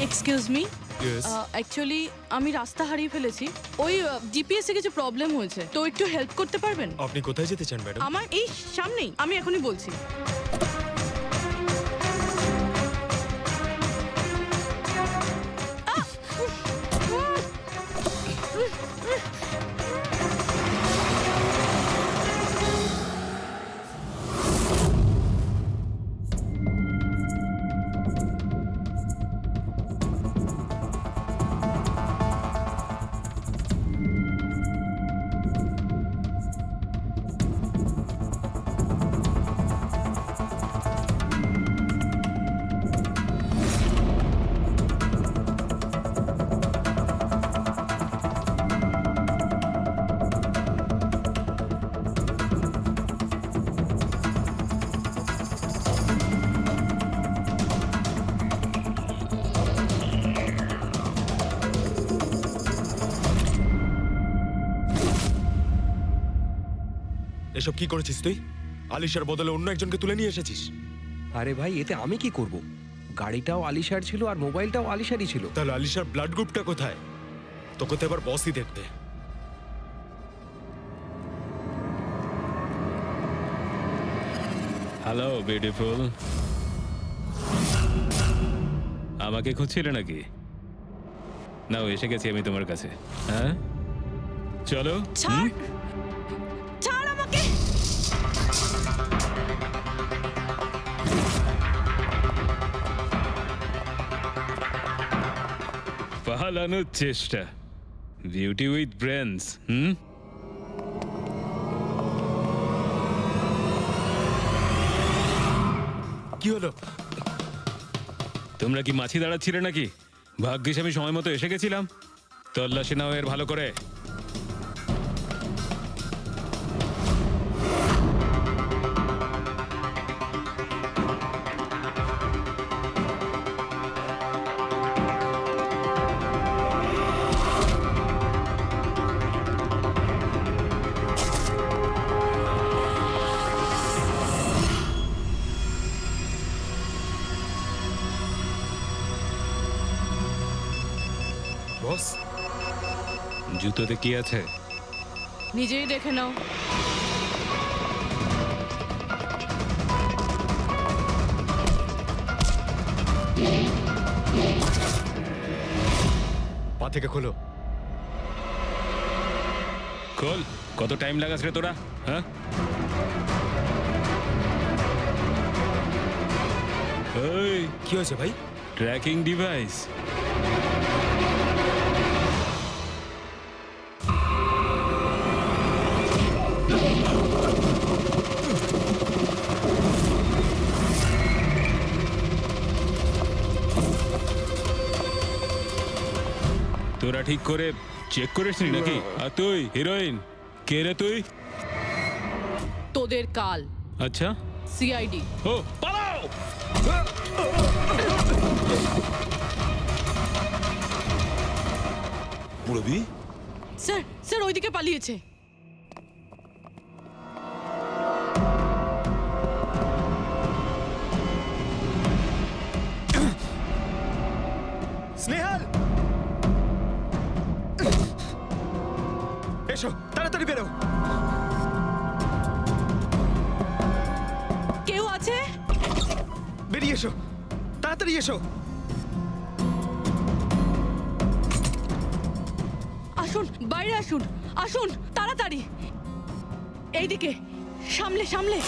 Excuse me, yes actually আমি রাস্তা হারিয়ে ফেলেছি। ওই জিপিএস এ কিছু প্রবলেম হয়েছে, তো একটু হেল্প করতে পারবেন? আপনি কোথায় যেতে চান ম্যাডাম? আমার এই সামনেই, আমি এখনই বলছি। এসব কি করেছিস তুই? আলিশার বদলে অন্য একজনকে তুলে নিয়ে এসেছিস। আরে ভাই, এতে আমি কি করব? গাড়িটাও আলিশার ছিল আর মোবাইলটাও আলিশারই ছিল। তাহলে আলিশার ব্লাড গ্রুপটা কোথায়? তোকে তো এবার বসই দেখবে। হ্যালো বিউটিফুল, আমাকে খুঁজছিলে নাকি? নাও এসে গেছি আমি তোমার কাছে। হ্যাঁ চলো। ছাড়, ছাড় আমাকে। পালানোর চেষ্টা, বিউটি উইথ ব্রেনস। কি হলো? তোমরা কি মাছি দাঁড়াচ্ছিলে নাকি? ভাগ্যিস আমি সময় মতো এসে গেছিলাম। তল্লাশি নাও এর ভালো করে। বস, জুতোতে কি আছে? নিজেই দেখে নাও। পা থেকে খোলো। খোল। কত টাইম লাগাস রে তোরা? হ্যাঁ এই কি হয়েছে ভাই? Tracking device. তোরা ঠিক করে চেক করিসনি নাকি? আর তুই হিরোইন, কে রে তুই? তোদের কাল আচ্ছা, সিআইডি। ও পালাও। মুরবি, স্যার, স্যার ওইদিকে পালিয়েছে। স্নেহাল এসো, তাড়াতাড়ি বেরো। কেউ আছে? বেরিয়ে এসো, তাড়াতাড়ি এসো। আসুন, বাইরে আসুন, আসুন তাড়াতাড়ি। এইদিকে, সামলে সামলে।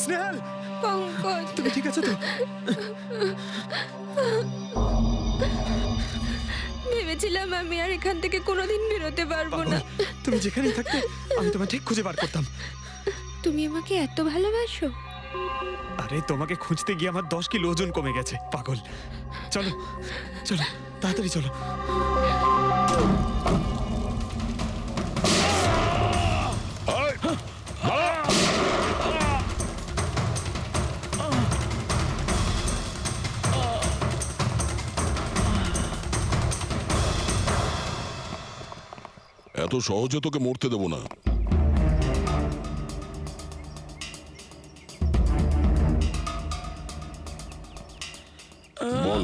স্নেহাল, পঙ্কজ, তুমি ঠিক আছো তো? ভেবেছিলাম আমি আর এখান থেকে কোনোদিন বেরোতে পারবো না। তুমি যেখানেই থাকতে আমি তোমায় ঠিক খুঁজে বার করতাম। তুমি আমাকে এত ভালোবাসো? আরে তোমাকে খুঁজতে গিয়ে আমার 10 কিলো ওজন কমে গেছে, পাগল। চলো চলো, তাড়াতাড়ি চলো। এত সহজে তোকে মরতে দেবো না। বল,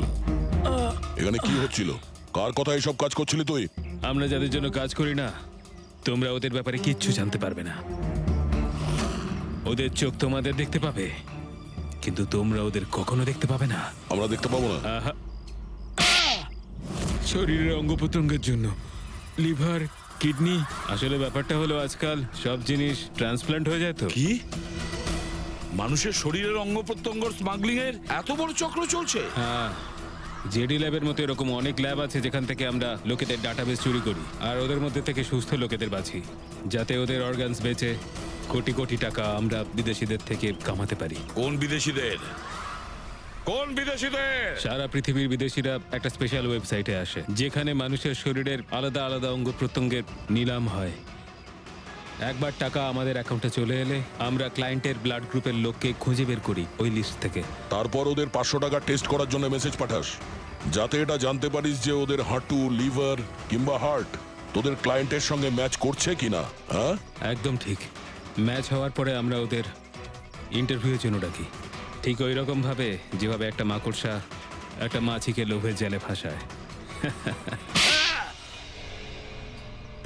এখানে কি হচ্ছিল? কার কথা এসব কাজ করছিলি তুই? আমরা যাদের জন্য কাজ করি না, তোমরা ওদের ব্যাপারে কিচ্ছু জানতে পারবে না। ওদের চোখ তোমাদের দেখতে পাবে, কিন্তু তোমরা ওদের কখনো দেখতে পাবে না। আমরা দেখতে পাবো না? আহা! শরীরের অঙ্গ প্রত্যঙ্গের জন্য লিভার, কিডনি। আসলে ব্যাপারটা হলো আজকাল সব জিনিস ট্রান্সপ্লান্ট হয়ে যায় তো। কি মানুষের শরীরের অঙ্গ প্রত্যঙ্গ স্মাগলিং এর এত বড় চক্র চলছে? হ্যাঁ, জেডি ল্যাবের মতো এরকম অনেক ল্যাব আছে যেখান থেকে আমরা লোকেদের ডাটাবেস চুরি করি আর ওদের মধ্যে থেকে সুস্থ লোকেদের বাছি, যাতে ওদের অর্গানস বেচে কোটি কোটি টাকা আমরা বিদেশিদের থেকে কামাতে পারি। কোন বিদেশিদের? কোন বিদেশিদের? সারা পৃথিবীর বিদেশিরা একটা স্পেশাল ওয়েবসাইটে আসে যেখানে মানুষের শরীরের আলাদা আলাদা অঙ্গ প্রত্যঙ্গের নিলাম হয়। একবার টাকা আমাদের অ্যাকাউন্টে চলে এলে আমরা ক্লায়েন্টের ব্লাড গ্রুপের লোককে খুঁজে বের করি ওই লিস্ট থেকে। তারপর ওদের 500 টাকা টেস্ট করার জন্য মেসেজ পাঠাস, যাতে এটা জানতে পারিস যে ওদের হাঁটু, লিভার কিংবা হার্ট তোদের ক্লায়েন্টের সঙ্গে ম্যাচ করছে কিনা। হ্যাঁ, একদম ঠিক। ম্যাচ হওয়ার পরে আমরা ওদের ইন্টারভিউয়ের জন্য ডাকি, ঠিক ওই রকম ভাবে যেভাবে একটা মাকড়সা একটা মাছিকে লোভের জালে ফাঁসায়।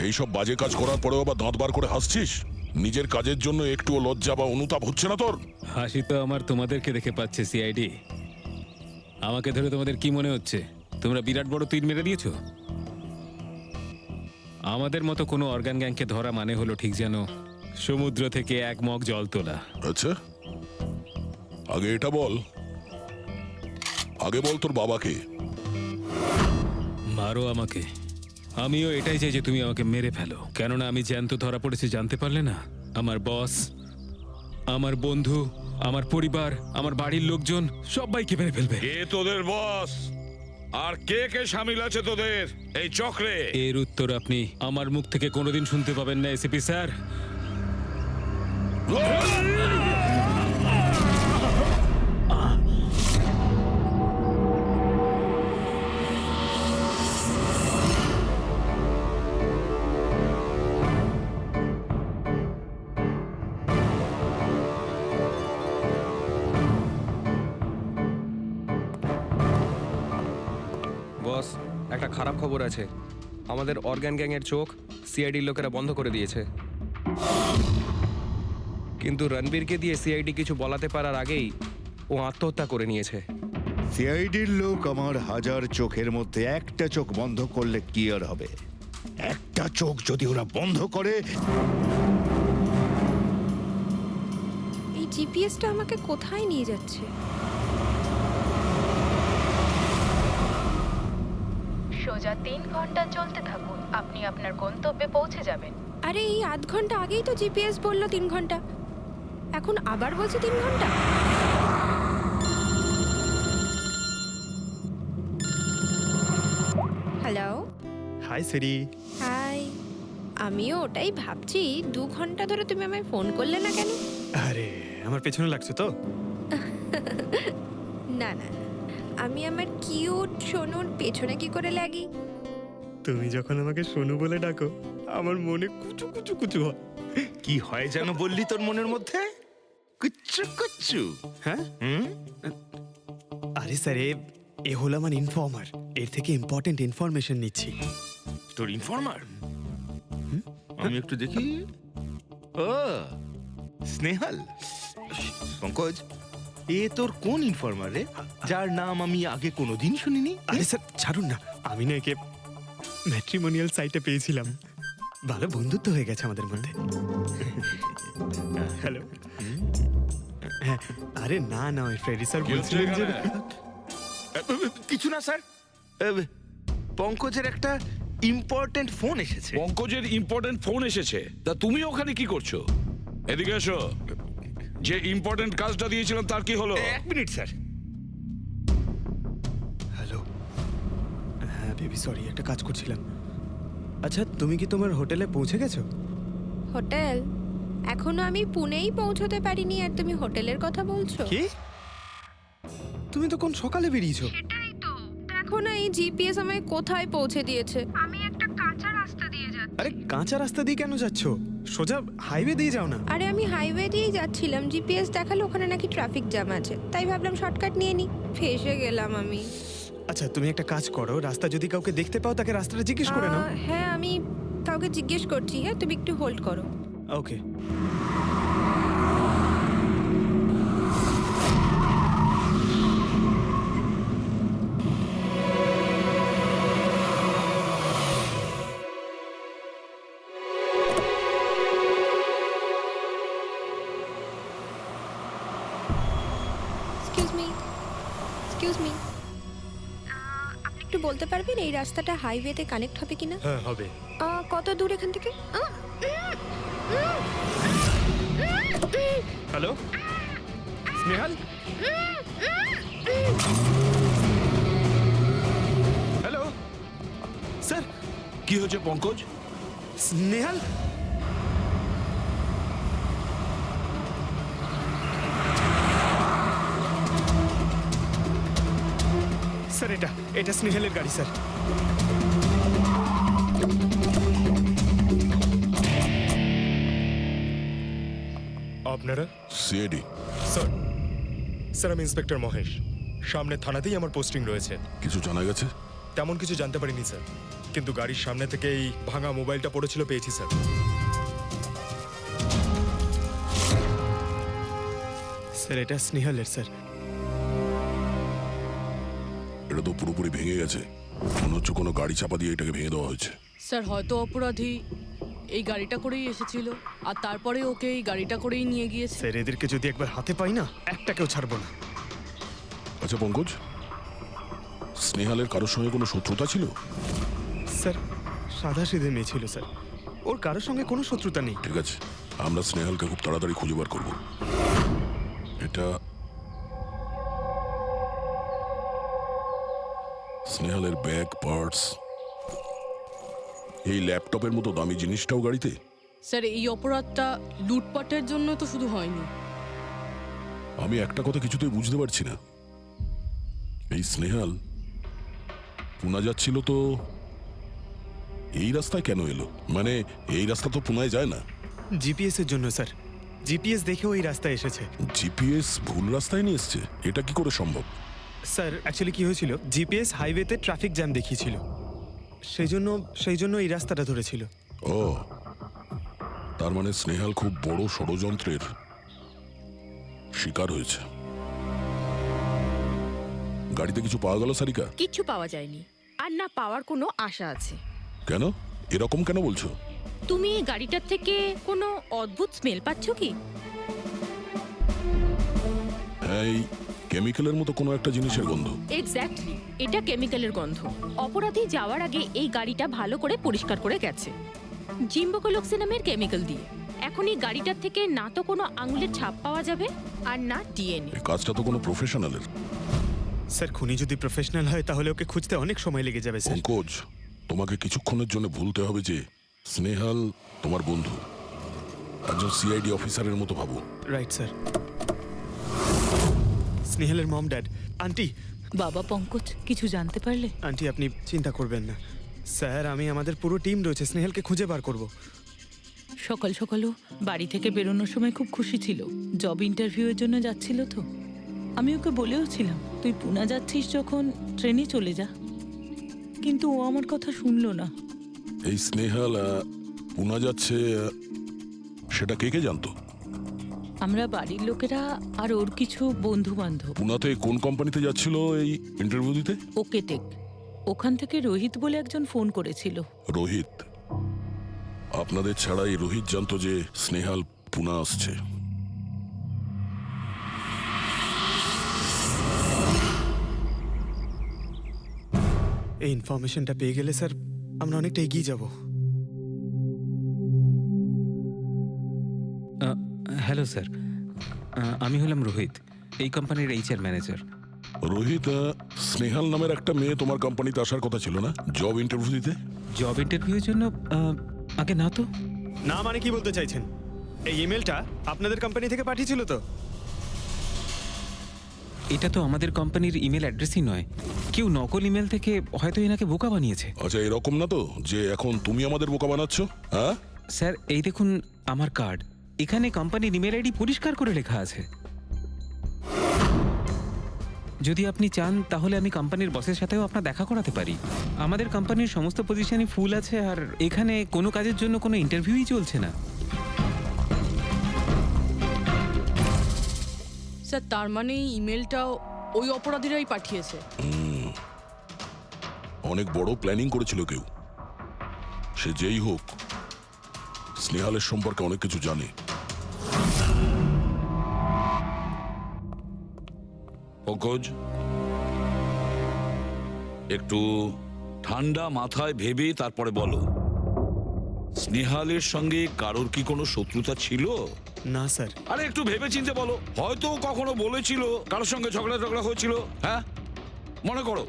এইসব বাজে কাজ করার পরেও আবার দাঁত বার করে হাসছিস? নিজের কাজের জন্য একটুও লজ্জা বা অনুতাপ হচ্ছে না তোর? হাসি তো আমার তোমাদেরকে দেখে পাচ্ছে সিআইডি। আমাকে ধরে তোমাদের কি মনে হচ্ছে তোমরা বিরাট বড় তীর মেরে দিয়েছো? আমাদের মতো কোনো অর্গান গ্যাংকে ধরা মানে হলো ঠিক যেন সমুদ্র থেকে এক মগ জল তোলা। আচ্ছা, আগে এটা বল, আগে বল তোর বাবাকে। মারো আমাকে, আমিও এটাই চাই যে তুমি আমাকে মেরে ফেলো, কেননা আমি জ্যান্ত ধরা পড়েছি জানতে পারলে না? আমার বস, আমার বন্ধু, আমার পরিবার, আমার বাড়ির লোকজন সবাইকে মেরে ফেলবে। কে তোদের বস আর কে কে শামিল আছে তোদের এই চক্রে? এর উত্তর আপনি আমার মুখ থেকে কোনোদিন শুনতে পাবেন না এসিপি স্যার। বস, একটা খারাপ খবর আছে। আমাদের অর্গান গ্যাংয়ের চোখ সিআইডির লোকেরা বন্ধ করে দিয়েছে। কিন্তু রণবীরকে দিয়ে সিআইডি কিছু বলাতে পারার আগেই ও আত্মহত্যা করে নিয়েছে। সিআইডির লোক আমার হাজার চোখের মধ্যে একটা চোখ বন্ধ করলে কি আর হবে? একটা চোখ যদি ওরা বন্ধ করে, এই জিপিএসটা আমাকে কোথায় নিয়ে যাচ্ছে? সোজা 3 ঘন্টা চলতে থাকুন, আপনি আপনার গন্তব্যে পৌঁছে যাবেন। আরে এই আধ ঘন্টা আগেই তো জিপিএস বললো 3 ঘন্টা, এখন আবার বলছে 3 ঘন্টা। হ্যালো, হাই সিরি। হাই। আমিও ওটাই ভাবছি, 2 ঘন্টা ধরে তুমি আমায় ফোন করলে না কেন? আরে আমার পেছনে লাগছে তো। না না, আমি আমার কিউট সোনুর পেছনে কি করে লাগি? তুমি যখন আমাকে সোনু বলে ডাকো আমার মনে কুচু কুচু কুচু হয়। কি হয় যেন বললি তোর মনের মধ্যে? কুচ্চু কুচ্চু। হ্যাঁ, আরে স্যার, এ হলো আমার ইনফর্মার, এর থেকে ইম্পর্টেন্ট ইনফরমেশন নিচ্ছি। তোর ইনফর্মার? আমি একটু দেখি। ও স্নেহাল, পঙ্কজ, এ তোর কোন ইনফর্মার রে, যার নাম আমি আগে কোনোদিন শুনিনি? আরে স্যার ছাড়ুন না, আমি না একে ম্যাট্রিমোনিয়াল সাইটে পেয়েছিলাম, ভালো বন্ধুত্ব হয়ে গেছে আমাদের মধ্যে। হ্যালো। হ্যাঁ, আরে না না, ওই ফ্রেডি স্যার বলছিলেন যে কিছু না স্যার, পঙ্কজের একটা ইম্পর্টেন্ট ফোন এসেছে। পঙ্কজের ইম্পর্টেন্ট ফোন এসেছে, তা তুমি ওখানে কি করছো? এদিকে এসো। যে ইম্পর্টেন্ট কাজটা দিয়েছিলাম তার কি হলো? 1 মিনিট স্যার। হ্যালো। হ্যাঁ বেবি, সরি, একটা কাজ করছিলাম। আচ্ছা, তুমি কি তোমার হোটেলে পৌঁছে গেছো? হোটেল? এখনো আমি পুনেই পৌঁছতে পারিনি আর তুমি হোটেলের কথা বলছো? কি? তুমি তো কোন সকালে বেরিয়েছো? সেটাই তো, দেখো না এই জিপিএস আমায় কোথায় পৌঁছে দিয়েছে। আমি একটা কাঁচা রাস্তা দিয়ে যাচ্ছি। আরে কাঁচা রাস্তা দিয়ে কেন যাচ্ছ? সোজা হাইওয়ে দিয়ে যাও না। আরে আমি হাইওয়ে দিয়েই যাচ্ছিলাম, জিপিএস দেখালো ওখানে নাকি ট্রাফিক জ্যাম আছে, তাই ভাবলাম শর্টকাট নিয়ে নি, ফেসে গেলাম আমি। আচ্ছা তুমি একটা কাজ করো, রাস্তা যদি কাউকে দেখতে পাও তাকে রাস্তাটা জিজ্ঞেস করে নাও। হ্যাঁ আমি কাউকে জিজ্ঞেস করছি, হ্যাঁ তুমি একটু হোল্ড করো। ওকে। এক্সকিউজ মি, এক্সকিউজ মি, আপনি একটু বলতে পারবেন এই রাস্তাটা হাইওয়েতে কানেক্ট হবে কিনা? হ্যাঁ হবে। কত দূর এখান থেকে? হ্যালো স্নেহাল? Hello sir. কি হয়েছে পঙ্কজ? স্নেহাল? স্যার এটা স্নেহালের গাড়ি স্যার। আপনারা? সিআইডি। স্যার, স্যার আমি ইন্সপেক্টর মহেশ, সামনে থানাতেই আমার পোস্টিং রয়েছে। কিছু জানা গেছে? তেমন কিছু জানতে পারিনি স্যার, কিন্তু গাড়ির সামনে থেকে এই ভাঙা মোবাইলটা পড়েছিল, পেয়েছি স্যার। স্যার এটা স্নেহালের স্যার। এটা তো পুরোপুরি ভেঙে গেছে, মনে হচ্ছে কোনো গাড়ি চাপা দিয়ে এটাকে ভেঙে দেওয়া হয়েছে। স্যার হয়তো অপরাধী এই গাড়িটা করেই এসেছিল আর তারপরে ওকে এই গাড়িটা করেই নিয়ে গিয়েছে। স্যার এদেরকে যদি একবার হাতে পাই না, একটাকেও ছাড়বো না। আচ্ছা পঙ্কজ, স্নেহালের কারোর সঙ্গে কোনো শত্রুতা ছিল? স্যার সাদা সিধে মেয়ে ছিল স্যার, ওর কারোর সঙ্গে কোনো শত্রুতা নেই। ঠিক আছে, আমরা স্নেহালকে খুব তাড়াতাড়ি খুঁজে বার করবো। এটা স্নেহালের ব্যাগ, পার্টস, এই ল্যাপটপের মতো দামি জিনিসটাও গাড়িতে? স্যার এই অপরাধটা লুটপাটের জন্য তো শুধু হয়নি। আমি একটা কথা কিছুতেই বুঝতে পারছি না, এই স্নেহাল পুনা যাচ্ছিল তো এই রাস্তায় কেন এলো? মানে এই রাস্তা তো পুনায় যায় না। জিপিএস এর জন্য স্যার, জিপিএস দেখেও এই রাস্তায় এসেছে। জিপিএস ভুল রাস্তায় নিয়ে এসছে, এটা কি করে সম্ভব? স্যার অ্যাকচুয়ালি কি হয়েছিল, জিপিএস হাইওয়েতে ট্রাফিক জ্যাম দেখিয়েছিল, সেই জন্য এই রাস্তাটা ধরেছিল। ও, তার মানে স্নেহাল খুব বড় ষড়যন্ত্রের শিকার হয়েছে। গাড়িতে কিছু পাওয়া গেল সারিকা? কিচ্ছু পাওয়া যায়নি, আর না পাওয়ার কোনো আশা আছে। কেন এরকম কেন বলছো? তুমি এই গাড়িটার থেকে কোনো অদ্ভুত স্মেল পাচ্ছ কি? এই কেমিক্যালের মতো কোনো একটা জিনিসের গন্ধ। এক্স্যাক্টলি, এটা কেমিক্যালের গন্ধ। অপরাধী যাওয়ার আগে এই গাড়িটা ভালো করে পরিষ্কার করে গেছে জিম্বোকোলক্সি নামের কেমিক্যাল দিয়ে। এখন এই গাড়িটার থেকে না তো কোনো আঙুলের ছাপ পাওয়া যাবে আর না ডিএনএ। এই কাজটা তো কোনো প্রফেশনালের। স্যার খুনি যদি প্রফেশনাল হয় তাহলে ওকে খুঁজতে অনেক সময় লেগে যাবে স্যার। পঙ্কজ, তোমাকে কিছুক্ষণের জন্য ভুলতে হবে যে স্নেহাল তোমার বন্ধু, একজন সিআইডি অফিসারের মতো ভাবো। Right sir. স্নেহালের মম ড্যাড, আন্টি। বাবা পঙ্কজ, কিছু জানতে পারলে? আন্টি আপনি চিন্তা করবেন না স্যার, আমি আমাদের পুরো টিম রয়েছে, স্নেহালকে খুঁজে বার করব। সকাল সকালও বাড়ি থেকে বেরোনোর সময় খুব খুশি ছিল, জব ইন্টারভিউয়ের জন্য যাচ্ছিল তো। আমি ওকে বলেও ছিলাম তুই পুনা যাচ্ছিস যখন ট্রেনে চলে যা, কিন্তু ও আমার কথা শুনলো না। এই স্নেহাল পুনা যাচ্ছে সেটা কে কে জানতো? আমরা বাড়ির লোকেরা আর ওর কিছু বন্ধু বান্ধব। পুনাতে কোন কোম্পানিতে যাচ্ছিল এই ইন্টারভিউ দিতে? Okay take. ওখান থেকে রোহিত বলে একজন ফোন করেছিল। রোহিত? আপনাদের ছাড়া এই রোহিত জানতো যে স্নেহাল পুনা আসছে? এই ইনফরমেশনটা পেয়ে গেলে স্যার আমরা অনেকটা এগিয়ে যাব। হ্যালো স্যার, আমি হলাম রোহিত, এই কোম্পানির এইচআর ম্যানেজার। রোহিত, স্নেহাল নামের একটা মেয়ে তোমার কোম্পানিতে আসার কথা ছিল না জব ইন্টারভিউ দিতে? জব ইন্টারভিউয়ের জন্য? আগে না তো। না মানে কি বলতে চাইছেন? এই ইমেলটা আপনাদের কোম্পানি থেকে পাঠিয়েছিল তো? এটা তো আমাদের কোম্পানির ইমেল অ্যাড্রেসই নয়। কেউ নকল ইমেল থেকে হয়তো এনাকে বোকা বানিয়েছে। আচ্ছা, এরকম না তো যে এখন তুমি আমাদের বোকা বানাচ্ছ? হ্যাঁ স্যার, এই দেখুন আমার কার্ড, এখানে কোম্পানির ইমেল আইডি পরিষ্কার করে লেখা আছে। যদি আপনি চান তাহলে আমি কোম্পানির বসের সাথেও আপনার দেখা করাতে পারি। আমাদের কোম্পানির সমস্ত পজিশনই ফুল আছে, আর এখানে কোনো কাজের জন্য কোনো ইন্টারভিউই চলছে না। স্যার, তার মানে এই ইমেলটাও ওই অপরাধীরাই পাঠিয়েছে। অনেক বড় প্ল্যানিং করেছিল কেউ। সে যেই হোক, স্নেহালের সম্পর্কে অনেক কিছু জানে। পঙ্কজ, একটু ঠান্ডা মাথায় ভেবে তারপরে বলো, স্নেহালের সঙ্গে কারোর কি কোনো শত্রুতা ছিল? না স্যার। আরে একটু ভেবে চিন্তে বলো, হয়তো কখনো বলেছিল, কারোর সঙ্গে ঝগড়া হয়েছিল। হ্যাঁ, মনে করো।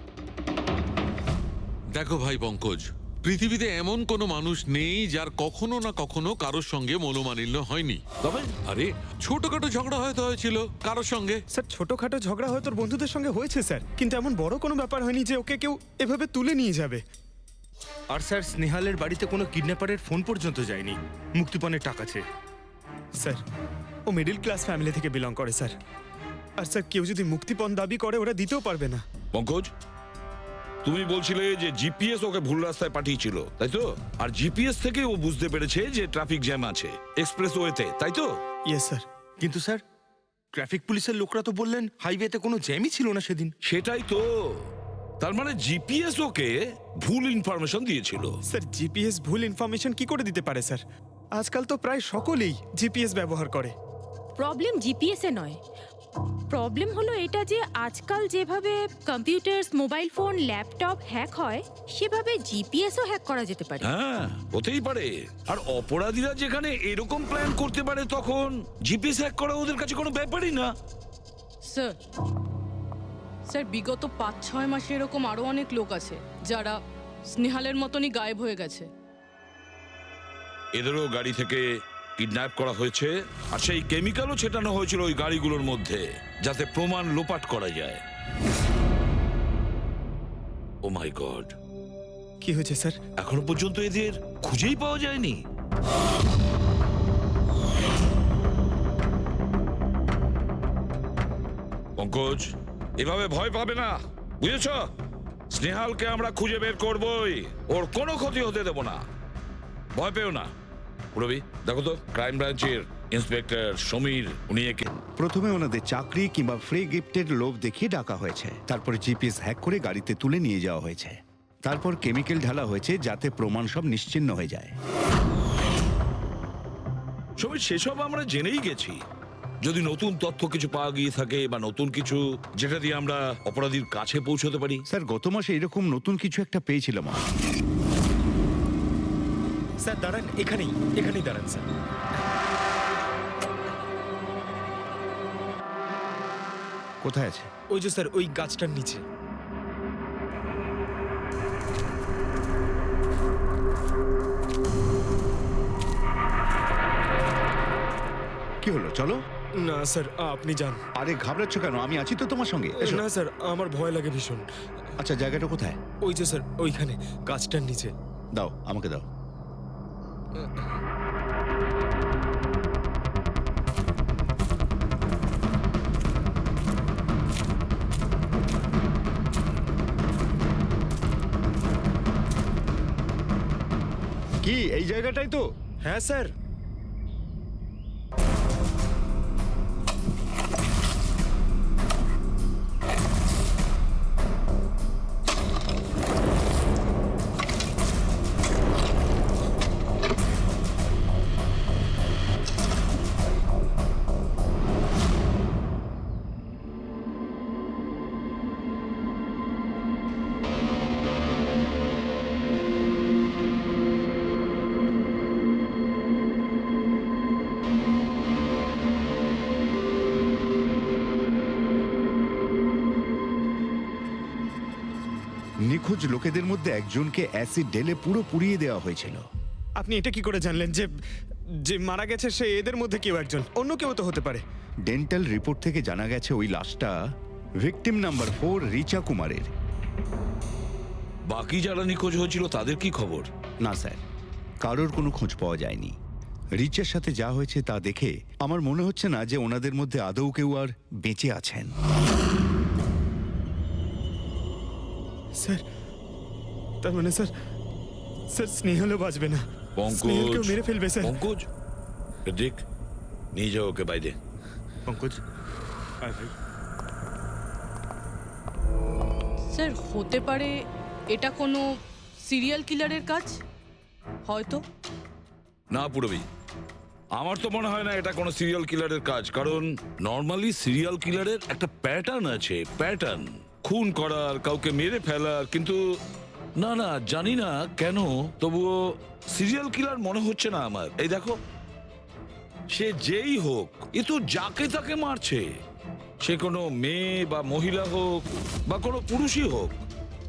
দেখো ভাই পঙ্কজ, পৃথিবীতে এমন কোনো মানুষ নেই যার কখনো না কখনো কারোর সঙ্গে মনোমালিন্য হয়নি। তবে আরে ছোটখাটো ঝগড়া হয়তো হয়েছিল কারোর সঙ্গে। স্যার, ছোটখাটো ঝগড়া হয়তো ওর বন্ধুদের সঙ্গে হয়েছে স্যার, কিন্তু এমন বড় কোনো ব্যাপার হয়নি যে ওকে কেউ এভাবে তুলে নিয়ে যাবে। আর স্যার, স্নেহালের বাড়িতে কোনো কিডন্যাপারের ফোন পর্যন্ত যায়নি মুক্তিপণের টাকা চেয়ে। স্যার, ও মিডল ক্লাস ফ্যামিলি থেকে বিলং করে স্যার। আর স্যার, কেউ যদি মুক্তিপণ দাবি করে ওরা দিতেও পারবে না। পঙ্কজ, তুমি বলছিলে যে জিপিএস ওকে ভুল রাস্তায় পাঠিয়েছিল, তাই তো? আর জিপিএস থেকে ও বুঝতে পেরেছে যে ট্রাফিক জ্যাম আছে এক্সপ্রেসওয়েতে, তাই তো? Yes sir. কিন্তু স্যার, ট্রাফিক পুলিশের লোকরা তো বললেন হাইওয়েতে কোনো জ্যামই ছিল না সেদিন। সেটাই তো। তার মানে জিপিএস ওকে ভুল ইনফরমেশন দিয়েছিল। স্যার, জিপিএস ভুল ইনফরমেশন কি করে দিতে পারে স্যার? আজকাল তো প্রায় সকলেই জিপিএস ব্যবহার করে। প্রবলেম জিপিএসে নয়, প্রবলেম হলো এটা যে আজকাল যেভাবে computers, mobile phone, laptop hack হয়, সেভাবে জিপিএসও হ্যাক করা যেতে পারে। হ্যাঁ, হতেই পারে। আর অপরাধীরা যেখানে এরকম প্ল্যান করতে পারে, তখন জিপিএস হ্যাক করা ওদের কাছে কোনো ব্যাপারই না। স্যার, স্যার, বিগত 5-6 মাসে এরকম আরো অনেক লোক আছে যারা স্নেহালের মতনই গায়েব হয়ে গেছে। এদেরও গাড়ি থেকে কিডন্যাপ করা হয়েছে, আর সেই কেমিক্যালও ছেটানো হয়েছিল ওই গাড়িগুলোর মধ্যে, যাতে প্রমাণ লোপাট করা যায়। ও মাই গড, কি হয়েছে স্যার? এখনো পর্যন্ত এদের খুঁজেই পাওয়া যায়নি। পঙ্কজ, এভাবে ভয় পাবে না, বুঝেছ? স্নেহালকে আমরা খুঁজে বের করবই, ওর কোনো ক্ষতি হতে দেব না, ভয় পেও না। রবি, দেখো তো ক্রাইম ব্রাঞ্চের ইন্সপেক্টর সমীর, উনি একে প্রথমে ওনাদের চাকরি কিংবা ফ্রি গিফটের লোভ দেখিয়ে ডাকা হয়েছে, তারপরে জিপিএস হ্যাক করে গাড়িতে তুলে নিয়ে যাওয়া হয়েছে, তারপর কেমিক্যাল ঢালা হয়েছে যাতে প্রমাণ সব নিশ্চিহ্ন হয়ে যায়। সমীর, সেসব আমরা জেনেই গেছি। যদি নতুন তথ্য কিছু পাওয়া গিয়ে থাকে বা নতুন কিছু যেটা দিয়ে আমরা অপরাধীর কাছে পৌঁছতে পারি। স্যার, গত মাসে এরকম নতুন কিছু একটা পেয়েছিলাম। স্যার দাঁড়ান, এখানেই দাঁড়ান স্যার। কোথায় আছে? ওই যে স্যার, ওই গাছটার নিচে। কি হলো, চলো। না স্যার, আপনি যান। আরে ঘাবড়াচ্ছ কেন? আমি আছি তো তোমার সঙ্গে, এসো। না স্যার, আমার ভয় লাগে ভীষণ। আচ্ছা, জায়গাটা কোথায়? ওই যে স্যার, ওইখানে গাছটার নিচে। দাও, আমাকে দাও। কি এই জায়গাটাই তো? হ্যাঁ স্যার। নিখোঁজ লোকেদের মধ্যে একজনকে অ্যাসিড ঢেলে পুরো পুড়িয়ে দেওয়া হয়েছিল। আপনি এটা কি করে জানলেন যে যে মারা গেছে সে এদের মধ্যে কেউ একজন? অন্য কেউ তো হতে পারে। ডেন্টাল রিপোর্ট থেকে জানা গেছে ওই লাশটা ভিকটিম নাম্বার 4 রিচা কুমারের। বাকি যারা নিখোঁজ হয়েছিল তাদের কি খবর? না স্যার, কারোর কোনো খোঁজ পাওয়া যায়নি। রিচের সাথে যা হয়েছে তা দেখে আমার মনে হচ্ছে না যে ওনাদের মধ্যে আদৌ কেউ আর বেঁচে আছেন। স্যার, তার মানে স্যার স্যার স্নেহালও বাঁচবে না, স্নেহালকেও মেরে ফেলবে স্যার। পঙ্কজ, দেখ, নিয়ে যাও ওকে বাইরে। পঙ্কজ, স্যার হতে পারে এটা কোনো সিরিয়াল কিলারের কাজ, হয়তো। না পুরবি, আমার তো মনে হয় না এটা কোনো সিরিয়াল কিলারের কাজ, কারণ নর্মালি সিরিয়াল কিলারের একটা প্যাটার্ন আছে, প্যাটার্ন খুন করার, কাউকে মেরে ফেলার। কিন্তু না না, জানি না কেন, তবুও সিরিয়াল কিলার মনে হচ্ছে না আমার। এই দেখো, সে যেই হোক, এ তো যাকে তাকে মারছে, সে কোনো মেয়ে বা মহিলা হোক বা কোনো পুরুষই হোক।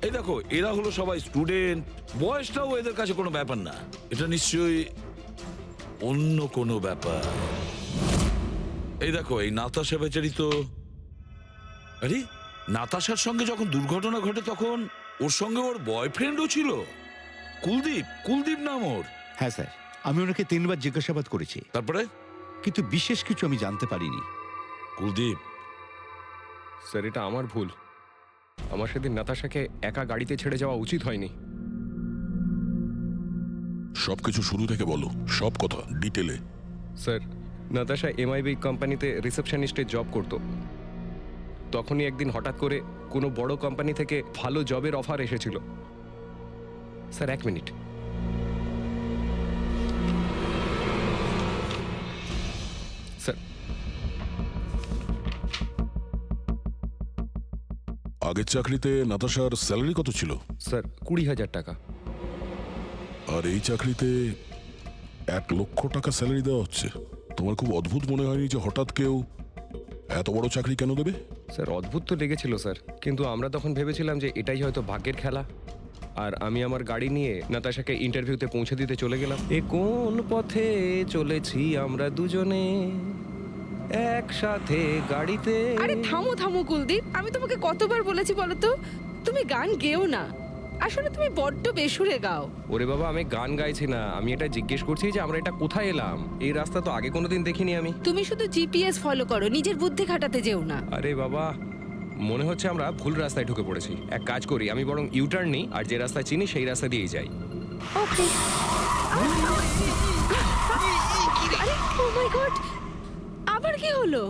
এই দেখো, এরা হলো সবাই স্টুডেন্ট, বয়সটাও এদের কাছে কোনো ব্যাপার না। এটা নিশ্চয়ই অন্য কোনো ব্যাপার। এই দেখো, এই নাতাশা বেচারি তো, আরে নাতাশার সঙ্গে যখন দুর্ঘটনা ঘটে তখন ওর সঙ্গে ওর বয়ফ্রেন্ডও ছিল, কুলদীপ, কুলদীপ নাম ওর। হ্যাঁ স্যার, আমি ওনাকে 3 বার জিজ্ঞাসাবাদ করেছি, তারপরে কিন্তু বিশেষ কিছু আমি জানতে পারিনি। কুলদীপ, স্যার এটা আমার ভুল। আমার সেদিন নাতাশাকে একা গাড়িতে ছেড়ে যাওয়া উচিত হয়নি। সবকিছু শুরু থেকে বলো, সব কথা ডিটেলে। স্যার, নাতাশা এমআইবি কোম্পানিতে রিসেপশনিস্টের জব করত। তখনই একদিন হঠাৎ করে কোনো বড় কোম্পানি থেকে ভালো জবের অফার এসেছিল। Sir 1 minute. স্যার, আগের চাকরিতে নাতাশার স্যালারি কত ছিল? স্যার 20,000 টাকা। আর এই চাকরিতে 1 লক্ষ টাকা স্যালারি দেওয়া হচ্ছে। তোমার খুব অদ্ভুত মনে হয়নি যে হঠাৎ কেউ এত বড় চাকরি কেন দেবে? স্যার অদ্ভুত তো লেগেছিল স্যার, কিন্তু আমরা তখন ভেবেছিলাম যে এটাই হয়তো ভাগ্যের খেলা। আর আমি আমার গাড়ি নিয়ে নাতাশাকে ইন্টারভিউতে পৌঁছে দিতে চলে গেলাম। এ কোন পথে চলেছি আমরা দুজনে একসাথে গাড়িতে। আরে থামো থামো কুলদীপ, আমি তোমাকে কতবার বলেছি বলো তো, তুমি গান গেও না। আসলে তুমি বড্ড বেসুরে গাও। ওরে বাবা, আমি গান গাইছি না, আমি এটা জিজ্ঞেস করছি যে আমরা এটা কোথায় এলাম। এই রাস্তা তো আগে কোনোদিন দেখিনি আমি। তুমি শুধু জিপিএস ফলো করো, নিজের বুদ্ধি খাটাতে যেও না। আরে বাবা, মনে হচ্ছে আমরা ভুল রাস্তায় ঢুকে পড়েছি। এক কাজ করি, আমি বরং ইউটার্ন নিই, আর যে রাস্তা চিনি সেই রাস্তা দিয়েই যাই। ওকে। আরে ও মাই গড, আবার কি হলো?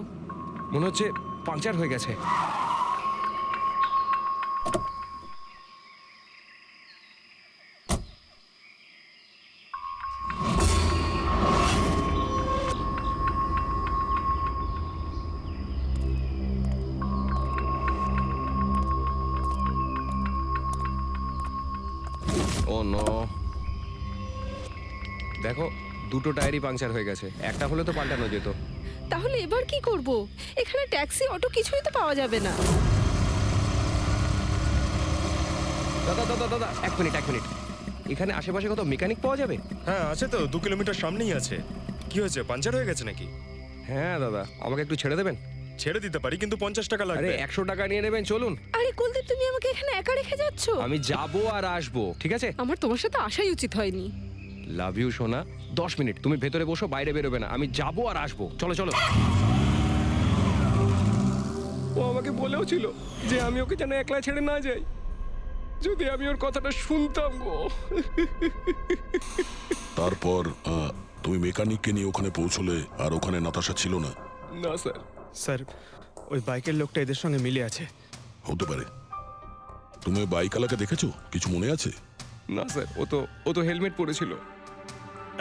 মনে হচ্ছে পাংচার হয়ে গেছে। ও নো, দেখো দুটো টায়ারই পাংচার হয়ে গেছে। একটা হলে তো পাল্টানো যেত। তাহলে এবার কি করব? এখানে ট্যাক্সি, অটো কিছুই তো পাওয়া যাবে না। দাদা দাদা দাদা, 1 মিনিট 1 মিনিট। এখানে আশেপাশে কত মেকানিক পাওয়া যাবে? হ্যাঁ আছে তো, 2 কিলোমিটার সামনেই আছে। কি হয়েছে, পাঞ্চার হয়ে গেছে নাকি? হ্যাঁ দাদা, আমাকে একটু ছেড়ে দেবেন? ছেড়ে দিতে পারি, কিন্তু 50 টাকা আরে লাগবে। 100 টাকা নিয়ে নেবেন, চলুন। আরে কুলদীপ, তুমি আমাকে এখানে একা রেখে যাচ্ছ? আমি যাবো আর আসবো, ঠিক আছে? আমার তোমার সাথে আসাই উচিত হয়নি। লাভ ইউ সোনা। 10 মিনিট তুমি ভেতরে বসো, বাইরে বেরোবে না। আমি যাবো আর আসবো, চলো চলো। ও আমাকে বলেও ছিল যে আমি ওকে যেন একলা ছেড়ে না যাই। যদি আমি ওর কথাটা শুনতাম গো। তারপর তুমি মেকানিককে নিয়ে ওখানে পৌঁছলে, আর ওখানে নাতাশা ছিল না? না স্যার। স্যার, ওই বাইকের লোকটা এদের সঙ্গে মিলে আছে। হতে পারে। তুমি বাইকওয়ালাকে দেখেছো? কিছু মনে আছে? না স্যার, ও তো হেলমেট পরেছিল।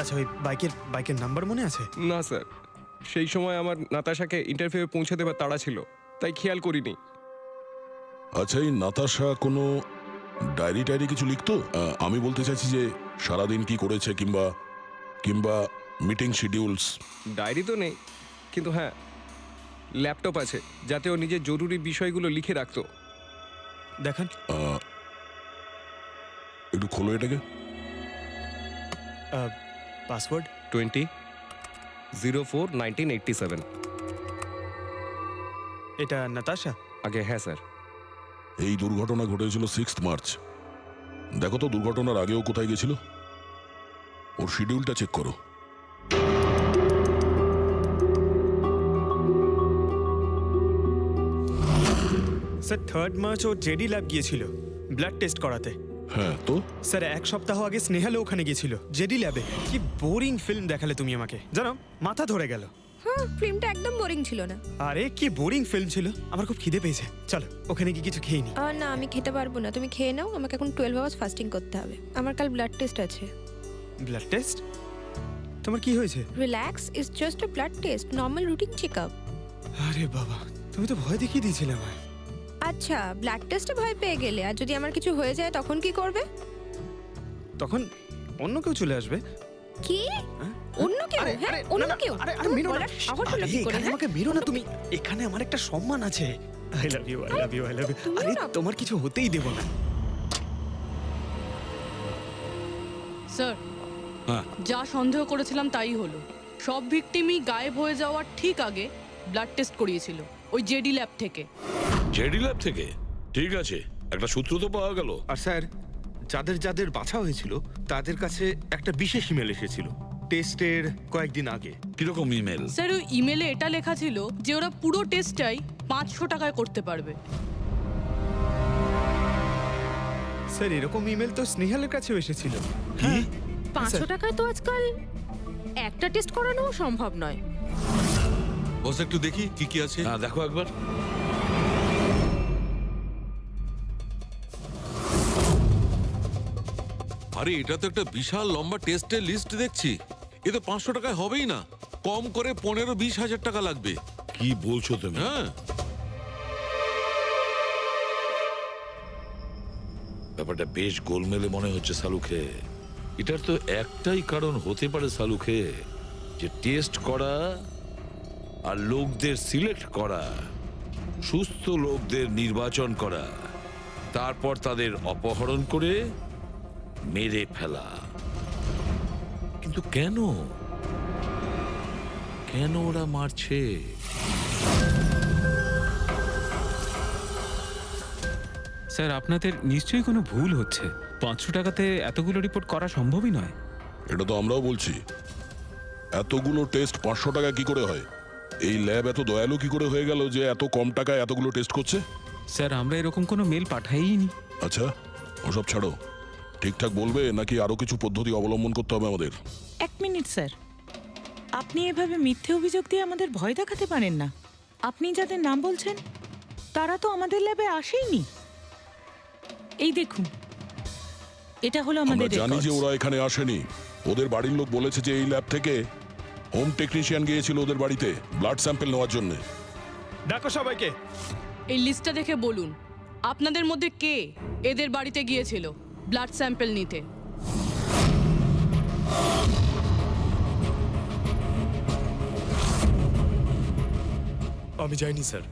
আচ্ছা, ওই বাইকের নাম্বার মনে আছে? না স্যার, সেই সময় আমার নাতাশাকে ইন্টারভিউ পৌঁছে দেবার তাড়া ছিল, তাই খেয়াল করিনি। আচ্ছা, এই নাতাশা কোনো ডায়েরি টায়েরি কিছু লিখতো? আমি বলতে চাইছি যে সারাদিন কি করেছে, কিংবা মিটিং শিডিউলস। ডায়েরি তো নেই, কিন্তু হ্যাঁ ল্যাপটপ আছে, যাতে ও নিজের জরুরি বিষয়গুলো লিখে রাখতো। দেখান। একটু খোলো এটাকে। পাসওয়ার্ড 20/04/1987। এটা নাতাশা? আগে হ্যাঁ স্যার। এই দুর্ঘটনা ঘটেছিল 6 মার্চ। দেখো তো দুর্ঘটনার আগেও কোথায় গেছিল, ওর শিডিউলটা চেক করো। স্যার 3rd মার্চ ও জেডি ল্যাব গিয়েছিল ব্লাড টেস্ট করাতে। হ্যাঁ তো স্যার 1 সপ্তাহ আগে স্নেহালও ওখানে গিয়েছিল জেডি ল্যাবে। কি বোরিং ফিল্ম দেখালে তুমি আমাকে, জানো মাথা ধরে গেল। হ্যাঁ, ফিল্মটা একদম বোরিং ছিল না। আরে কি বোরিং ফিল্ম ছিল, আমার খুব খিদে পেয়েছে, চলো ওখানে গিয়ে কিছু খেয়ে নি। না, আমি খেতে পারবো না, তুমি খেয়ে নাও, আমাকে এখন 12 আওয়ার্স ফাস্টিং করতে হবে, আমার কাল ব্লাড টেস্ট আছে। Blood test? তোমার কি হয়েছে? Relax, it's just a blood test, normal routine checkup. আরে বাবা, তুমি তো ভয় দেখিয়ে দিয়েছিলে আমায়। আচ্ছা, ব্লাড টেস্টে ভয় পেয়ে গেলে, আর যদি আমার কিছু হয়ে যায় তখন কি করবে? তখন অন্য কেউ চলে আসবে। কি? অন্য কেউ? হ্যাঁ, অন্য কেউ? আরে মেরো না, সাহস হলো কি করে? আমাকে মেরো না তুমি, এখানে আমার একটা সম্মান আছে। I love you, I love you, I love you. আরে তোমার কিছু হতেই দেব না। স্যার, হ্যাঁ। যা সন্দেহ করেছিলাম তাই হলো। সব ভিকটিমই গায়েব হয়ে যাওয়ার ঠিক আগে ব্লাড টেস্ট করিয়েছিল ওই জেডি ল্যাব থেকে। জেডি ল্যাব থেকে? ঠিক আছে, একটা সূত্র তো পাওয়া গেল। আর স্যার, যাদের যাদের বাছা হয়েছিল তাদের কাছে একটা বিশেষ ইমেল এসেছিল টেস্টের কয়েকদিন আগে। কিরকম ইমেল? স্যার, ওই ইমেলে এটা লেখা ছিল যে ওরা পুরো টেস্টটাই 500 টাকায় করতে পারবে। স্যার এরকম ইমেল তো স্নেহালের কাছেও এসেছিল। কি? 500 টাকায় তো আজকাল একটা টেস্ট করানো সম্ভব নয়। বস একটু দেখি কি কি আছে। হ্যাঁ, দেখো একবার। আরে এটা তো একটা বিশাল লম্বা টেস্টের লিস্ট দেখছি। এ তো 500 টাকায় হবেই না, কম করে 15-20 হাজার টাকা লাগবে। কি বলছো তুমি? হ্যাঁ, ব্যাপারটা বেশ গোলমেলে মনে হচ্ছে সালুখে। এটার তো একটাই কারণ হতে পারে সালুখে, যে টেস্ট করা আর লোকদের সিলেক্ট করা, সুস্থ লোকদের নির্বাচন করা, তারপর তাদের অপহরণ করে মেরে ফেলা। কিন্তু কেন কেন ওরা মারছে? স্যার, আপনাদের নিশ্চয়ই কোনো ভুল হচ্ছে। 500 টাকাতে এতগুলো রিপোর্ট করা সম্ভবই নয়। এটা তো আমরাও বলছি, এতগুলো টেস্ট 500 টাকা কি করে হয়? এই ল্যাব এত দয়ালু কি করে হয়ে গেল যে এত কম টাকায় এতগুলো টেস্ট করছে? স্যার, আমরা এরকম কোনো মেল পাঠাইনি। আচ্ছা, ওসব ছাড়ো, ঠিকঠাক বলবে নাকি আরো কিছু পদ্ধতি অবলম্বন করতে হবে আমাদের? 1 মিনিট স্যার, আপনি এভাবে মিথ্যে অভিযোগ দিয়ে আমাদের ভয় দেখাতে পারেন না। আপনি যাদের নাম বলছেন তারা তো আমাদের ল্যাবে আসেইনি। এই দেখুন, এটা হলো আমাদের আমরা জানি যে রেকর্ডস। ওরা এখানে আসেনি। ওদের বাড়ির লোক বলেছে যে এই ল্যাব থেকে হোম টেকনিশিয়ান গিয়েছিল ওদের বাড়িতে ব্লাড স্যাম্পল নেওয়ার জন্য। ডাকো সবাইকে। এই লিস্টটা দেখে বলুন, আপনাদের মধ্যে কে এদের বাড়িতে গিয়েছিল ব্লাড স্যাম্পল নিতে? আমি যাইনি স্যার।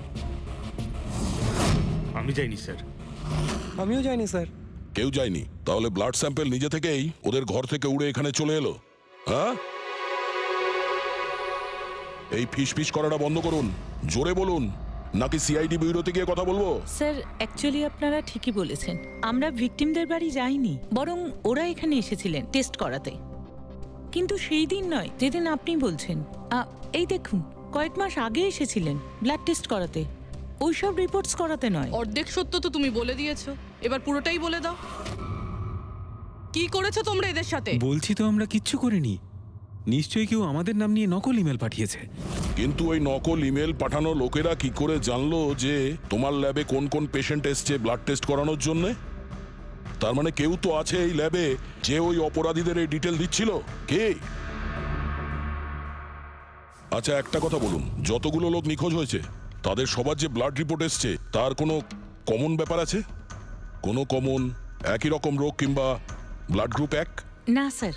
আমি যাইনি স্যার। আমিও জানি স্যার। কেউ যায়নি? তাহলে ব্লাড স্যাম্পল নিজে থেকেই ওদের ঘর থেকে উড়ে এখানে চলে এলো? হ্যাঁ, এই ফিস ফিস করাটা বন্ধ করুন, জোরে বলুন, নাকি সিআইডি ব্যুরোতে গিয়ে কথা বলবো? স্যার, অ্যাকচুয়ালি আপনারা ঠিকই বলেছেন, আমরা ভিকটিমদের বাড়ি যাইনি, বরং ওরা এখানে এসেছিলেন টেস্ট করাতে। কিন্তু সেই দিন নয় যেদিন আপনি বলছেন। এই দেখুন, কয়েক মাস আগে এসেছিলেন ব্লাড টেস্ট করাতে, ওইসব রিপোর্টস করাতে নয়। অর্ধেক সত্য তো তুমি বলে দিয়েছো, এবার পুরোটাই বলে দাও। কি করেছো তোমরা এদের সাথে? বলছি তো আমরা কিচ্ছু করিনি। নিশ্চয়ই কেউ আমাদের নাম নিয়ে নকল ইমেল পাঠিয়েছে। কিন্তু ওই নকল ইমেল পাঠানো লোকেরা কি করে জানলো যে তোমার ল্যাবে কোন কোন পেশেন্ট এসছে ব্লাড টেস্ট করানোর জন্য? তার মানে কেউ তো আছে এই ল্যাবে যে ওই অপরাধীদের এই ডিটেল দিচ্ছিল। কে? আচ্ছা, একটা কথা বলুন, যতগুলো লোক নিখোঁজ হয়েছে তাদের সবার যে ব্লাড রিপোর্ট এসছে তার কোনো কমন ব্যাপার আছে? কোনো কমন একই রকম রোগ কিংবা ব্লাড গ্রুপ এক? না স্যার,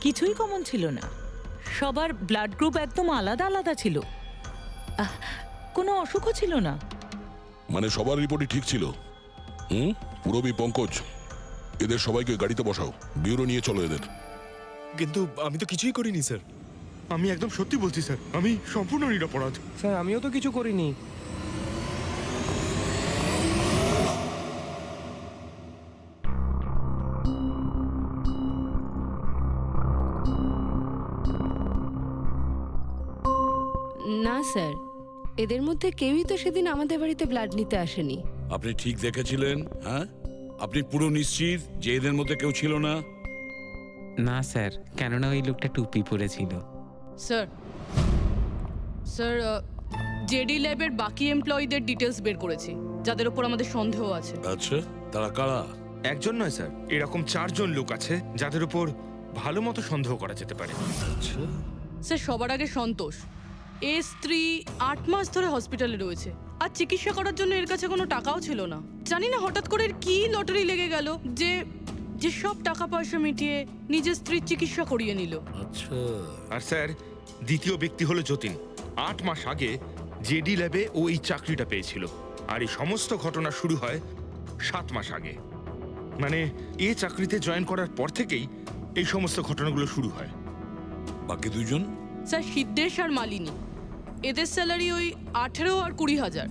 কিছুই কমন ছিল না। সবার ব্লাড গ্রুপ একদম আলাদা আলাদা ছিল, কোনো অসুখও ছিল না। মানে সবার রিপোর্টই ঠিক ছিল? পুরবী, পঙ্কজ, এদের সবাইকে গাড়িতে বসাও, ব্যুরো নিয়ে চলো এদের। কিন্তু আমি তো কিছুই করিনি স্যার। আমি একদম সত্যি বলছি স্যার, আমি সম্পূর্ণ নিরপরাধ। স্যার, আমিও তো কিছু করিনি। না স্যার, এদের মধ্যে কেউই তো সেদিন আমাদের বাড়িতে ব্লাড নিতে আসেনি। আপনি ঠিক দেখেছিলেন? হ্যাঁ, আপনি পুরো নিশ্চিত যে এদের মধ্যে কেউ ছিল না? না স্যার, কেননা ওই লোকটা টুপি পরেছিল। স্যার স্যার জেডি ল্যাবের বাকি এমপ্লয়ীদের ডিটেলস বের করেছি, যাদের উপর আমাদের সন্দেহ আছে। আচ্ছা, তারা কারা? একজন নয় স্যার, এরকম 4 জন লোক আছে যাদের উপর ভালো মতো সন্দেহ করা যেতে পারে। আচ্ছা, স্যার সবার আগে সন্তোষ। এর স্ত্রী 8 মাস ধরে হসপিটালে রয়েছে, আর চিকিৎসা করার জন্য এর কাছে কোনো টাকাও ছিল না। জানি না হঠাৎ করে এর কি লটারি লেগে গেল যে যে সব টাকা পয়সা মিটিয়ে নিজের স্ত্রীর চিকিৎসা করিয়ে নিল। আচ্ছা। আর স্যার দ্বিতীয় ব্যক্তি হলো যতীন। 8 মাস আগে জেডি ল্যাবে ও এই চাকরিটা পেয়েছিল, আর এই সমস্ত ঘটনা শুরু হয় 7 মাস আগে। মানে এই চাকরিতে জয়েন করার পর থেকেই এই সমস্ত ঘটনাগুলো শুরু হয়। বাকি দুজন? স্যার সিদ্ধেশ আর মালিনী, এদের স্যালারি ওই 18 আর 20,000,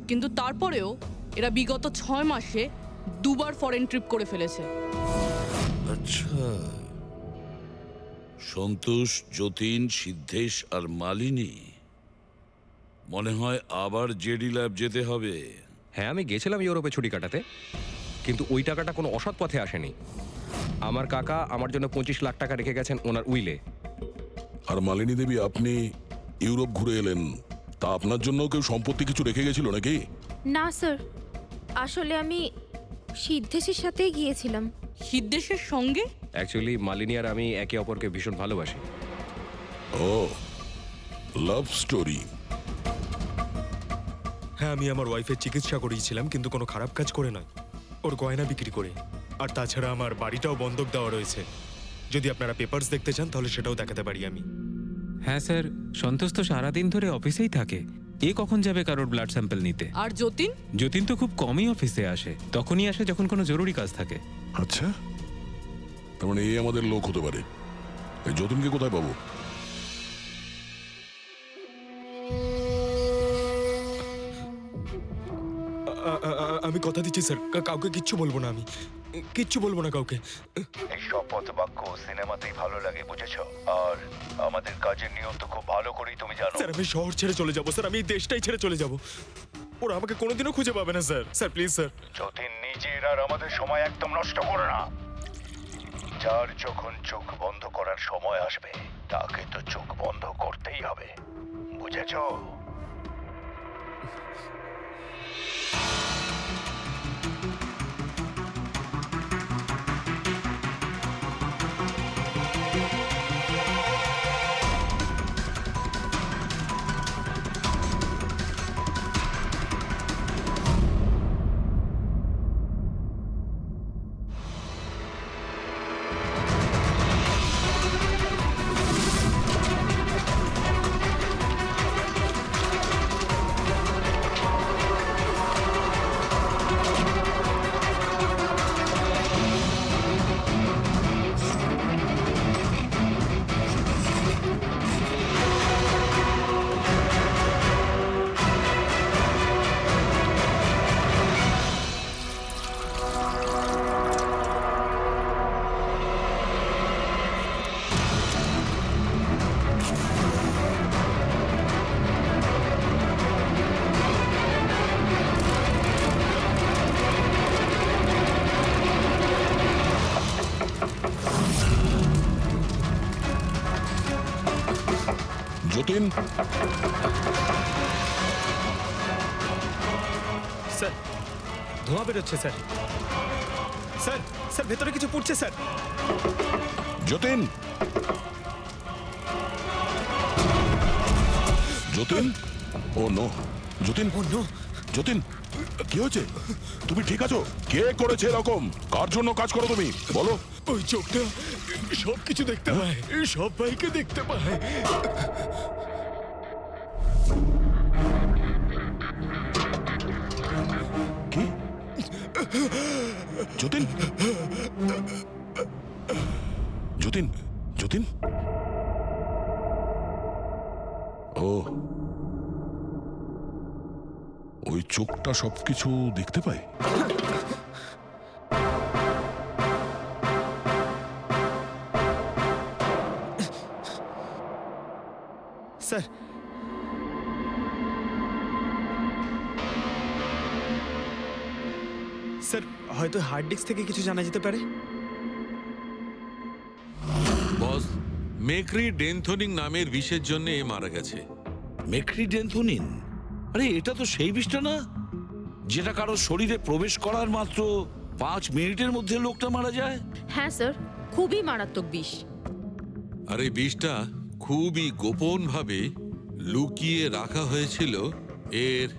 কিন্তু তারপরেও এরা বিগত 6 মাসে 2 বার ফরেন ট্রিপ করে ফেলেছে। আচ্ছা, সন্তোষ, যতীন, সিদ্ধেশ আর মালিনী। মনে হয় আবার জেডি ল্যাব যেতে হবে। হ্যাঁ, আমি গেছিলাম ইউরোপে ছুটি কাটাতে, কিন্তু ওই টাকাটা কোনো অসৎ পথে আসেনি। আমার কাকা আমার জন্য 25 লাখ টাকা রেখে গেছেন ওনার উইলে। আর মালিনী দেবী, আপনি ইউরোপ ঘুরে এলেন, তা আপনার জন্য কেউ সম্পত্তি কিছু রেখে গেছিল নাকি? না স্যার, আসলে আমি সিদ্ধেশের সাথেই গিয়েছিলাম। সিদ্ধেশের সঙ্গে? অ্যাকচুয়ালি মালিনী আর আমি একে অপরকে ভীষণ ভালোবাসি। ও, লাভ স্টোরি। হ্যাঁ, আমি আমার ওয়াইফের চিকিৎসা করিয়েছিলাম, কিন্তু কোনো খারাপ কাজ করে নয়, ওর গয়না বিক্রি করে। আর তাছাড়া আমার বাড়িটাও বন্ধক দেওয়া রয়েছে। যদি আপনারা পেপারস দেখতে চান তাহলে সেটাও দেখাতে পারি আমি। হ্যাঁ স্যার, সন্তোষ তো সারাদিন ধরে অফিসেই থাকে, এ কখন যাবে কারোর ব্লাড স্যাম্পল নিতে? আর যতীন? যতীন তো খুব কমই অফিসে আসে, তখনই আসে যখন কোনো জরুরি কাজ থাকে। আচ্ছা, তার মানে এই আমাদের লোক হতে পারে। এই যতীনকে কোথায় পাবো? আমি কথা দিচ্ছি স্যার, কাউকে কিচ্ছু বলবো না, আমি কিচ্ছু বলবো না কাউকে। এই শপথ বাক্য সিনেমাতেই ভালো লাগে, বুঝেছো? আর আমাদের কাজের নিয়ম তো খুব ভালো করেই তুমি জানো। স্যার আমি শহর ছেড়ে চলে যাবো স্যার, আমি এই দেশটাই ছেড়ে চলে যাবো। ওরা আমাকে কোনোদিনও খুঁজে পাবে না sir. Sir please sir. Jatin, নিজের আর আমাদের সময় একদম নষ্ট করো না। যার যখন চোখ বন্ধ করার সময় আসবে তাকে তো চোখ বন্ধ করতেই হবে, বুঝেছো? যতীন, স্যার ধোঁয়া বেরোচ্ছে স্যার। স্যার স্যার ভেতরে কিছু পড়ছে স্যার। যতীন, যতীন, ও নো, যতীন, ও নো, যতীন, কি হয়েছে? তুমি ঠিক আছো? কে করেছে এরকম? কার জন্য কাজ করো তুমি, বলো? ওই চোখটা সব কিছু দেখতে পায়, সব ভাইকে দেখতে পায়। কি? যতীন, যতীন, যতীন, ও, ওই চোখটা সবকিছু দেখতে পায়। স্যার হয়তো হার্ড ডিস্ক থেকে কিছু জানা যেতে পারে। বস, মেক্রি ডেনথোনিং নামের বিষের জন্য এ মারা গেছে। মেক্রি ডেনথোনিন? আরে এটা তো সেই বিষটা না যেটা কারো শরীরে প্রবেশ করার মাত্র 5 মিনিটের মধ্যে লোকটা মারা যায়? হ্যাঁ স্যার, খুবই মারাত্মক বিষ। আর এই বিষটা খুবই গোপনভাবে লুকিয়ে রাখা হয়েছিল এর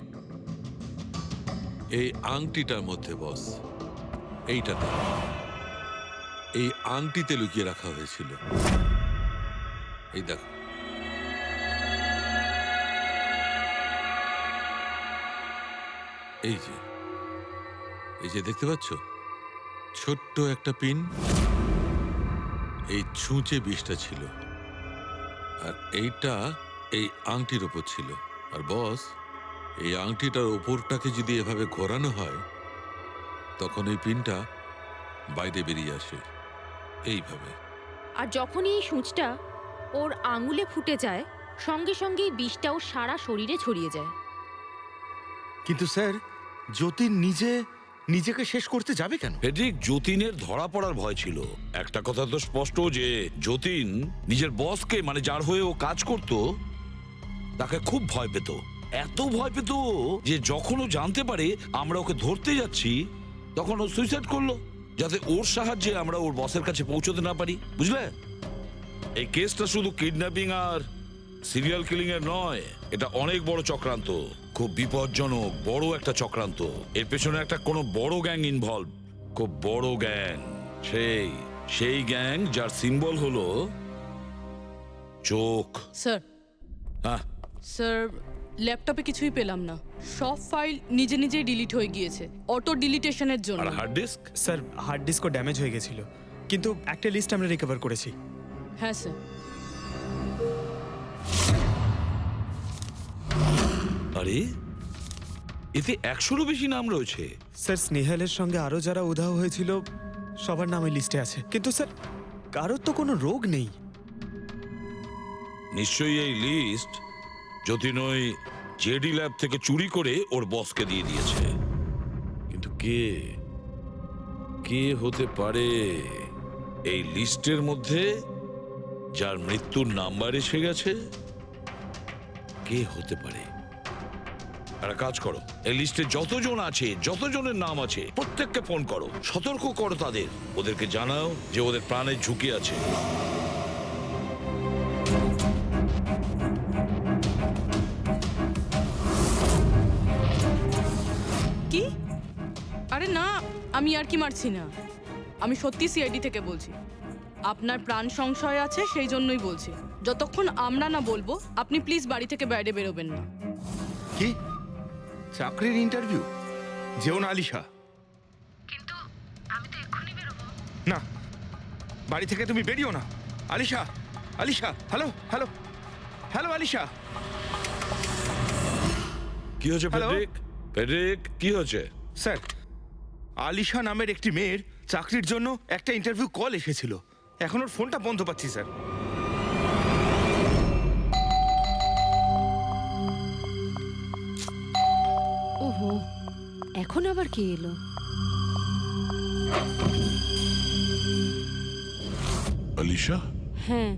এই আংটিটার মধ্যে বস। এইটাতে, এই আংটিতে লুকিয়ে রাখা হয়েছিল। এই দেখো, এই যে দেখতে পাচ্ছ ছোট্ট একটা পিন, এই ছুঁচে বিষটা ছিল, আর এইটা এই আংটির ওপর ছিল। আর বস, এই আংটিটার ওপরটাকে যদি এভাবে ঘোরানো হয় তখন এই পিনটা বাইরে বেরিয়ে আসে এইভাবে। আর যখনই এই সূঁচটা ওর আঙুলে ফুটে যায়, সঙ্গে সঙ্গে বিষটাও সারা শরীরে ছড়িয়ে যায়। কিন্তু স্যার, যতীন নিজেকে শেষ করতে যাবে কেন? ফেডরিক, যতীনের ধরা পড়ার ভয় ছিল। একটা কথা তো স্পষ্ট যে যতীন নিজের বসকে, মানে যার হয়ে ও কাজ করত, তাকে খুব ভয় পেত। এত ভয় পেত যে যখন ও জানতে পারে আমরা ওকে ধরতে যাচ্ছি, তখন ও সুইসাইড করলো, যাতে ওর সাহায্যে আমরা ওর বসের কাছে পৌঁছতে না পারি। বুঝলে, এই কেসটা শুধু কিডন্যাপিং আর সিরিয়াল কিলিং এর নয়, এটা অনেক বড় চক্রান্ত, খুব বিপজ্জনক বড় একটা চক্রান্ত। এর পেছনে একটা কোনো বড় গ্যাং ইনভলভ, খুব বড় গ্যাং। সেই গ্যাং যার সিম্বল হলো চোখ। স্যার, হ্যাঁ স্যার, ল্যাপটপে কিছুই পেলাম না। সব ফাইল নিজে নিজেই ডিলিট হয়ে গিয়েছে অটো ডিলিটেশনের জন্য। আর হার্ড ডিস্ক? স্যার, হার্ড ডিস্কও ড্যামেজ হয়ে গেছিল, কিন্তু একটা লিস্ট আমরা রিকভার করেছি। হ্যাঁ স্যার। আরে এতে 100-রও বেশি নাম রয়েছে। স্যার, স্নেহালের সঙ্গে আরো যারা উধাও হয়েছিল সবার নাম ওই লিস্টে আছে, কিন্তু স্যার কারোর তো কোনো রোগ নেই। নিশ্চয়ই এই লিস্ট যতীন ওই জেডি ল্যাব থেকে চুরি করে ওর বসকে দিয়ে দিয়েছে। কিন্তু কে হতে পারে এই লিস্টের মধ্যে যার মৃত্যুর নাম্বার এসে গেছে? কে হতে পারে? একটা কাজ করো, এই লিস্টে যতজন আছে, যতজনের নাম আছে, প্রত্যেককে ফোন করো, সতর্ক করো তাদের, ওদেরকে জানাও যে ওদের প্রাণের ঝুঁকি আছে। কি? আরে না, আমি আর কি মারছি না। আমি সত্যি সিআইডি থেকে বলছি। আপনার প্রাণ সংশয় আছে, সেই জন্যই বলছি। যতক্ষণ আমরা না বলবো, আপনি প্লিজ বাড়ি থেকে বাইরে বেরোবেন না। কি চাকরির ইন্টারভিউ? যেও না আলিশা। কিন্তু আমি তো এক্ষুনি বেরোবো। না, বাড়ি থেকে তুমি বেরিও না। Alisha, Alisha, hello hello hello Alisha. কি হয়েছে ফেডরিক? ফেডরিক, কি হয়েছে? স্যার, আলিশা নামের একটি মেয়ের চাকরির জন্য একটা ইন্টারভিউ কল এসেছিল। এখন ওর ফোনটা বন্ধ পাচ্ছি স্যার। ওহো, এখন আবার কে এলো? আলিশা? হ্যাঁ,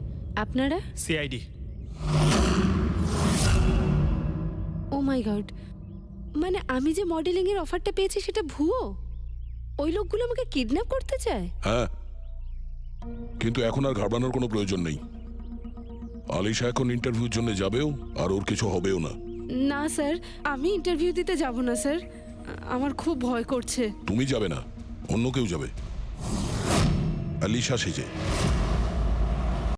আপনারা? সিআইডি। ও মাই গড, মানে আমি যে মডেলিং এর অফারটা পেয়েছি সেটা ভুয়ো? ওই লোকগুলো আমাকে কিডন্যাপ করতে চায়? হ্যাঁ, কিন্তু এখন আর ঘাবড়ানোর কোনো প্রয়োজন নেই। আলিশা এখন ইন্টারভিউর জন্য যাবেও, আর ওর কিছু হবেও না। না স্যার, আমি ইন্টারভিউ দিতে যাব না স্যার, আমার খুব ভয় করছে। তুমি যাবে না, অন্য কেউ যাবে, আলিশা সেজে।